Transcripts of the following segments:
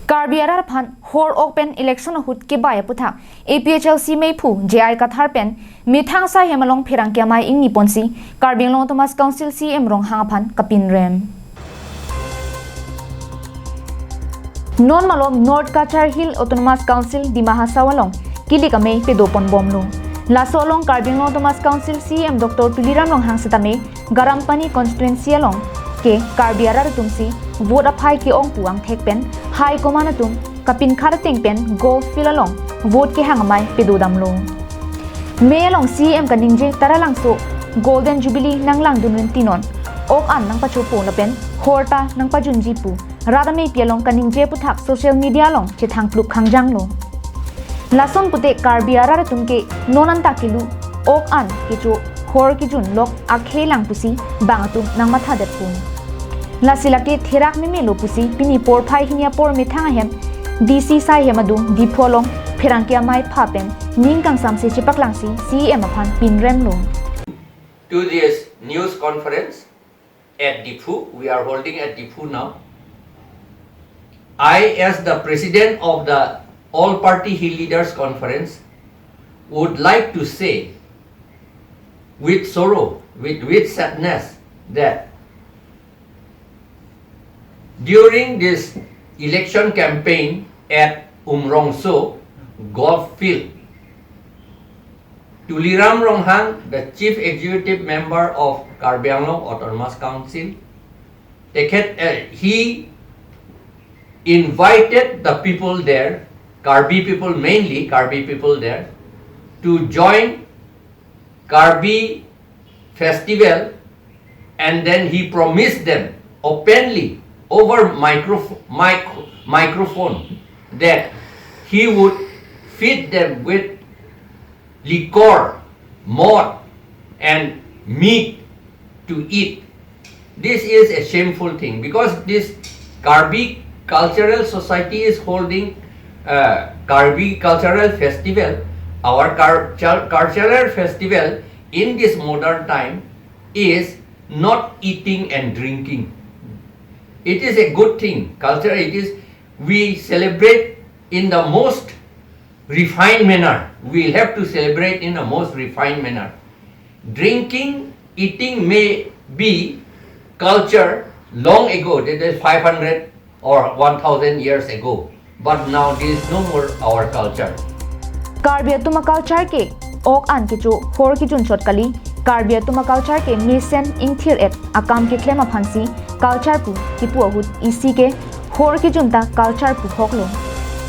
Karbi arat aphan hor-ok pen election ahut kebai aphuthak APHLC mei phu JI kathar pen mithang sa hemalong phirang kyamai ingni ponsi Karbi long Thomas Council CM Ronghang aphan kapinrem non malom North Kathar Hill Autonomous Council di Mahasawalong kilikame pedopon bomlo lasolong Karbi long Thomas Council CM Dr. Tuliram Ronghang sitame Garampani constituency along ke Karbi arat tumsi vote aphai ki ong puang thek pen hai komana tum kapin khar teng pen golf filalong vote ke hangamai pedodam lo me along CM kaningje taralang so golden jubilee nanglang dunun tinon ok an nang pachu po na pen horta nang pajunji pu radame pialong kaningje puthak social media long che thang pluk khangjang lo lason pute Karbi arat tumke nonan takilu ok an kichu hor ki jun lok akhelang pusi bangatum nang matha det pun lasilake therak me lo pusi pini por phai hinia por me thanga hem DC sai hemadum dipholong phirangkia mai phapen ningkang samse chipaklangsi CM aphan pinrem lo to this news conference at Difu. We are holding at Difu now. I, as the president of the All Party Hill Leaders Conference, would like to say with sorrow, with sadness, that during this election campaign at Umrongso golf field, Tuliram Ronghang, the chief executive member of Karbi Autonomous Council, he invited the people there, Karbi people, mainly Karbi people there, to join Karbi festival, and then he promised them openly over microphone that he would feed them with liquor, malt and meat to eat. This is a shameful thing because this Karbi Cultural Society is holding Karbi Cultural Festival. Our cultural festival in this modern time is not eating and drinking. It is a good thing. Culture, it is, we celebrate in the most refined manner. We have to celebrate in the most refined manner. Drinking, eating may be culture long ago, that is 500 or 1000 years ago. But now this is no more our culture. Karbi atuma culture ke ok an kichu hor ki jun shot kali Karbi atuma culture ke mission ingthir et akam ke klema phansi culture pu kipu ahut isi ke hor ki junta culture pu hoklo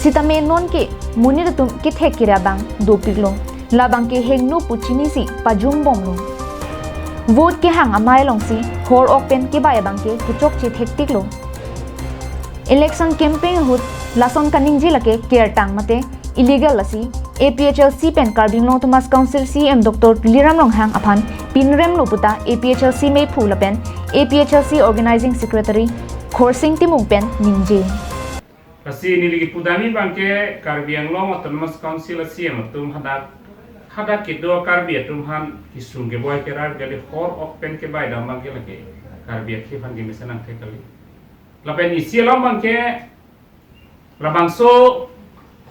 sitame non ke munir tum ki thekira bang dopiglo labang ke hengnu puchini si pajum bomlo vote ke hang amai longsi hor open ke bai bang ke kichok che thektik lo election campaign ahut lason kaningji lake care tang mate illegal asi APHLC pen Karbi long Thomas Council CM Dr. Tuliram Ronghang aphan pinrem loputa APHLC mei phula pen APHLC Organizing Secretary Khorsing Timung pen ningje asi niligi pudami bangke Karbi long Autonomous Council CM tum hada kido Karbi tum han kisung ke boy kerar gale hor-ok pen ke bai dam bangke lake Karbi ke fan ge misanang ke kali lapen isi long bangke labangso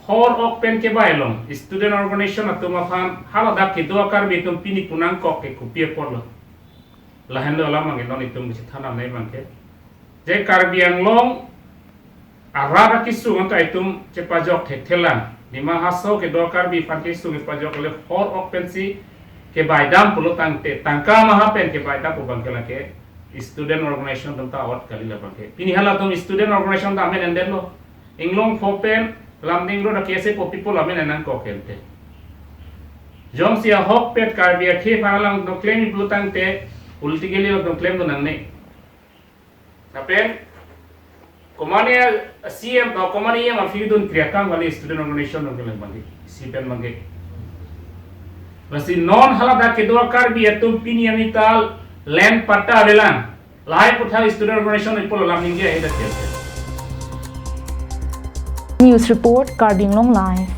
hor-ok pen ke bai long student organization atum afan halada kido Karbi tum pini punang kok ke kupie porlo lahen lo lamang non itum si thana nei bangke je Karbi long arara kisu ngata itum che pajok thethelan lima haso ke do Karbi fan kisu ke pajok le hor-ok pen si ke bai dam pulo tangte tangka maha pen ke bai da pu bangke lake student organization tum ta awat kali la bangke pini hala tum student organization da men enden lo inglong fopen lamding ro da kese po people amen anan ko kente jom sia hok pet Karbi ke phalang do claim blutang te ulti geli do claim do nang ne tapen komania CM ko komania ma fi dun kriakam wali student organization do kelang bandi sipen mangi basi non hala da ke do Karbi atum pinianital land patta velang lai putha student organization ipol lamding ge eda kente News Report Karbi Long Live